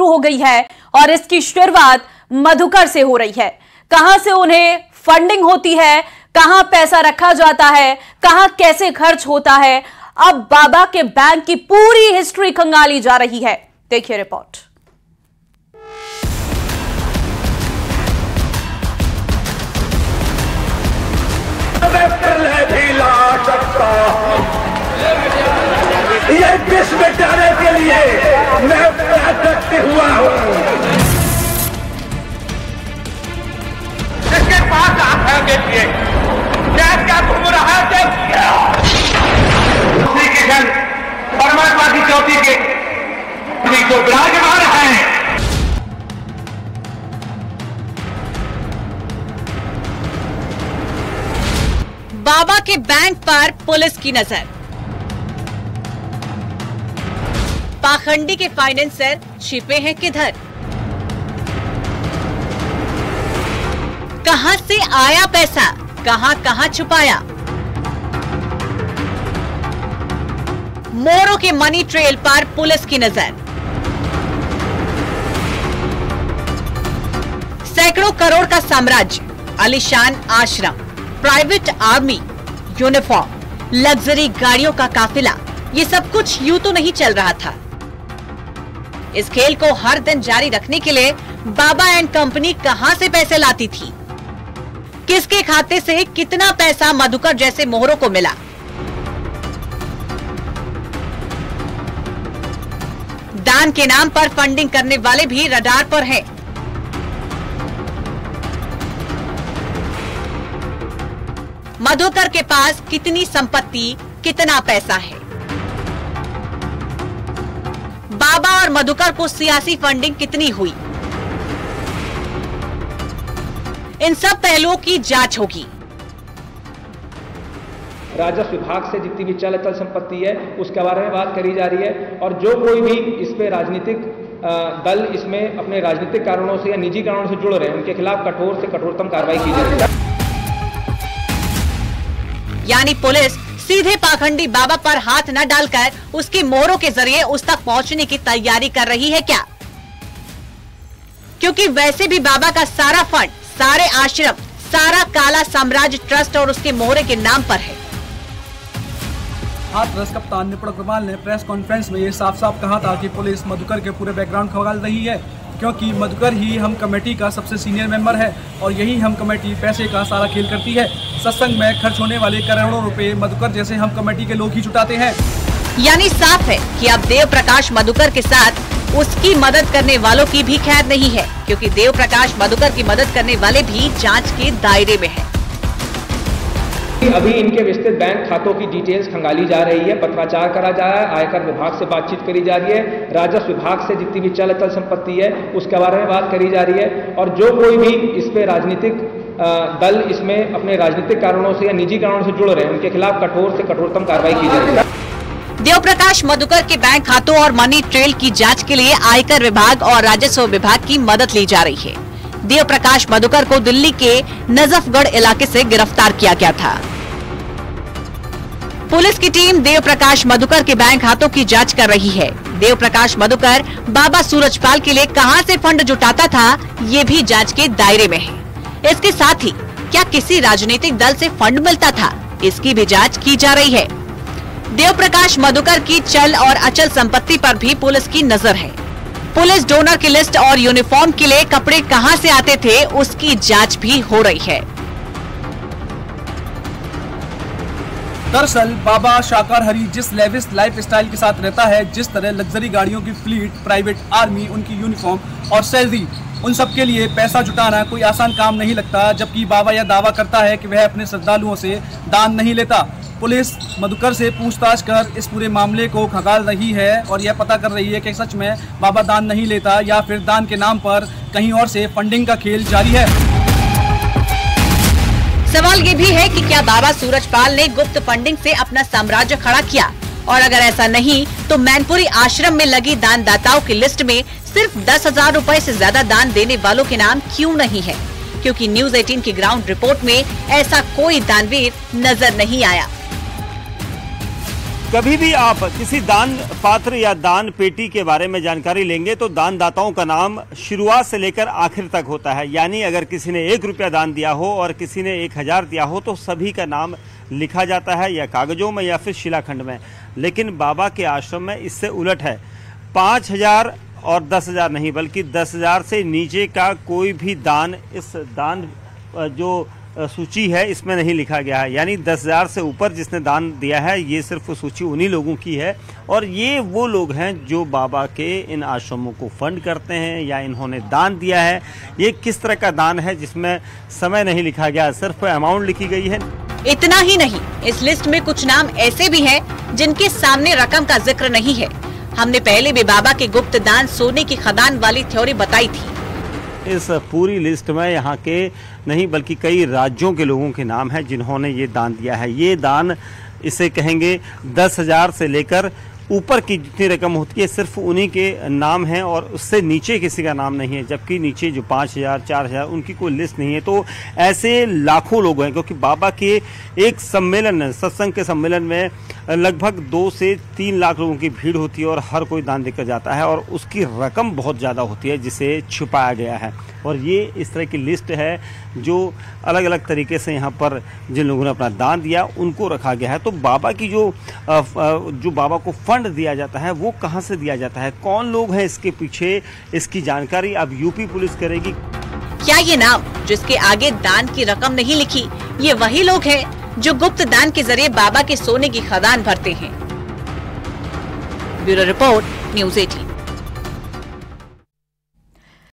शुरू हो गई है और इसकी शुरुआत मधुकर से हो रही है। कहां से उन्हें फंडिंग होती है, कहां पैसा रखा जाता है, कहां कैसे खर्च होता है, अब बाबा के बैंक की पूरी हिस्ट्री खंगाली जा रही है। देखिए रिपोर्ट। ये विश्व मिटाने के लिए मैं प्रयत्न हुआ हूं। जिसके पास आप है देखिए क्या घूम रहा है, श्री कृष्ण परमात्मा की ज्योति के जो विराजमान है। बाबा के बैंक पर पुलिस की नजर। पाखंडी के फाइनेंसर छिपे हैं किधर? कहां से आया पैसा, कहां कहां छुपाया? मोरों के मनी ट्रेल पर पुलिस की नजर। सैकड़ों करोड़ का साम्राज्य, आलीशान आश्रम, प्राइवेट आर्मी, यूनिफॉर्म, लग्जरी गाड़ियों का काफिला, ये सब कुछ यूं तो नहीं चल रहा था। इस खेल को हर दिन जारी रखने के लिए बाबा एंड कंपनी कहां से पैसे लाती थी? किसके खाते से कितना पैसा मधुकर जैसे मोहरों को मिला? दान के नाम पर फंडिंग करने वाले भी रडार पर हैं। मधुकर के पास कितनी संपत्ति, कितना पैसा है? बाबा और मधुकर को सियासी फंडिंग कितनी हुई? इन सब पहलुओं की जांच होगी। राजस्व विभाग से जितनी भी चल अचल संपत्ति है उसके बारे में बात करी जा रही है और जो कोई भी इस पे राजनीतिक दल इसमें अपने राजनीतिक कारणों से या निजी कारणों से जुड़ रहे हैं उनके खिलाफ कठोर से कठोरतम कार्रवाई की जाएगी। यानी पुलिस सीधे पाखंडी बाबा पर हाथ न डालकर उसकी मोहरों के जरिए उस तक पहुंचने की तैयारी कर रही है क्या? क्योंकि वैसे भी बाबा का सारा फंड, सारे आश्रम, सारा काला साम्राज्य ट्रस्ट और उसके मोहरे के नाम पर है। हाथरस कप्तान निपुण अग्रवाल ने प्रेस कॉन्फ्रेंस में ये साफ साफ कहा था कि पुलिस मधुकर के पूरे बैकग्राउंड खंगाल रही है, क्योंकि मधुकर ही हम कमेटी का सबसे सीनियर मेंबर है और यही हम कमेटी पैसे का सारा खेल करती है। सत्संग में खर्च होने वाले करोड़ों रुपए मधुकर जैसे हम कमेटी के लोग ही जुटाते हैं। यानी साफ है कि अब देव प्रकाश मधुकर के साथ उसकी मदद करने वालों की भी खैर नहीं है, क्योंकि देव प्रकाश मधुकर की मदद करने वाले भी जांच के दायरे में है। अभी इनके विस्तृत बैंक खातों की डिटेल्स खंगाली जा रही है, पत्राचार करा जा रहा है, आयकर विभाग से बातचीत करी जा रही है, राजस्व विभाग से जितनी भी चल अचल संपत्ति है उसके बारे में बात करी जा रही है और जो कोई भी इस पे राजनीतिक दल इसमें अपने राजनीतिक कारणों से या निजी कारणों से जुड़ रहे हैं उनके खिलाफ कठोर से कठोरतम कार्रवाई की जाएगी। देव प्रकाश मधुकर के बैंक खातों और मनी ट्रेल की जांच के लिए आयकर विभाग और राजस्व विभाग की मदद ली जा रही है। देव प्रकाश मधुकर को दिल्ली के नजफगढ़ इलाके से गिरफ्तार किया गया था। पुलिस की टीम देव प्रकाश मधुकर के बैंक खातों की जांच कर रही है। देव प्रकाश मधुकर बाबा सूरजपाल के लिए कहां से फंड जुटाता था, ये भी जांच के दायरे में है। इसके साथ ही क्या किसी राजनीतिक दल से फंड मिलता था, इसकी भी जांच की जा रही है। देव प्रकाश मधुकर की चल और अचल संपत्ति पर भी पुलिस की नजर है। पुलिस डोनर की लिस्ट और यूनिफॉर्म के लिए कपड़े कहां से आते थे, उसकी जांच भी हो रही है। दरअसल बाबा शाकाहारी जिस लेविश लाइफ स्टाइल के साथ रहता है, जिस तरह लग्जरी गाड़ियों की फ्लीट, प्राइवेट आर्मी, उनकी यूनिफॉर्म और सैलरी, उन सब के लिए पैसा जुटाना कोई आसान काम नहीं लगता। जबकि बाबा यह दावा करता है कि वह अपने श्रद्धालुओं से दान नहीं लेता। पुलिस मधुकर से पूछताछ कर इस पूरे मामले को खंगाल रही है और यह पता कर रही है कि सच में बाबा दान नहीं लेता या फिर दान के नाम पर कहीं और से फंडिंग का खेल जारी है। सवाल ये भी है कि क्या बाबा सूरजपाल ने गुप्त फंडिंग से अपना साम्राज्य खड़ा किया, और अगर ऐसा नहीं तो मैनपुरी आश्रम में लगी दानदाताओं की लिस्ट में सिर्फ 10,000 रुपए से ज्यादा दान देने वालों के नाम क्यों नहीं है? क्योंकि न्यूज़ 18 की ग्राउंड रिपोर्ट में ऐसा कोई दानवीर नजर नहीं आया। कभी भी आप किसी दान पात्र या दान पेटी के बारे में जानकारी लेंगे तो दानदाताओं का नाम शुरुआत से लेकर आखिर तक होता है। यानी अगर किसी ने 1 रुपया दान दिया हो और किसी ने 1000 दिया हो तो सभी का नाम लिखा जाता है, या कागजों में या फिर शिलाखंड में। लेकिन बाबा के आश्रम में इससे उलट है। 5000 और 10,000 नहीं, बल्कि 10,000 से नीचे का कोई भी दान इस दान जो सूची है इसमें नहीं लिखा गया है। यानी 10,000 से ऊपर जिसने दान दिया है ये सिर्फ सूची उन्हीं लोगों की है। और ये वो लोग हैं जो बाबा के इन आश्रमों को फंड करते हैं या इन्होंने दान दिया है। ये किस तरह का दान है जिसमें समय नहीं लिखा गया, सिर्फ अमाउंट लिखी गई है। इतना ही नहीं, इस लिस्ट में कुछ नाम ऐसे भी हैं जिनके सामने रकम का जिक्र नहीं है। हमने पहले भी बाबा के गुप्त दान सोने की खदान वाली थ्योरी बताई थी। इस पूरी लिस्ट में यहाँ के नहीं बल्कि कई राज्यों के लोगों के नाम हैं जिन्होंने ये दान दिया है। ये दान इसे कहेंगे 10,000 से लेकर ऊपर की जितनी रकम होती है सिर्फ उन्हीं के नाम हैं और उससे नीचे किसी का नाम नहीं है। जबकि नीचे जो 5,000 4,000 उनकी कोई लिस्ट नहीं है। तो ऐसे लाखों लोग हैं, क्योंकि बाबा के एक सम्मेलन, सत्संग के सम्मेलन में लगभग 2 से 3 लाख लोगों की भीड़ होती है और हर कोई दान देकर जाता है और उसकी रकम बहुत ज़्यादा होती है जिसे छुपाया गया है। और ये इस तरह की लिस्ट है जो अलग अलग तरीके से यहाँ पर जिन लोगों ने अपना दान दिया उनको रखा गया है। तो बाबा की जो बाबा को फंड दिया जाता है वो कहाँ से दिया जाता है, कौन लोग हैं इसके पीछे, इसकी जानकारी अब यूपी पुलिस करेगी। क्या ये नाम जिसके आगे दान की रकम नहीं लिखी, ये वही लोग हैं जो गुप्त दान के जरिए बाबा के सोने की खदान भरते हैं? Bureau report, news 18।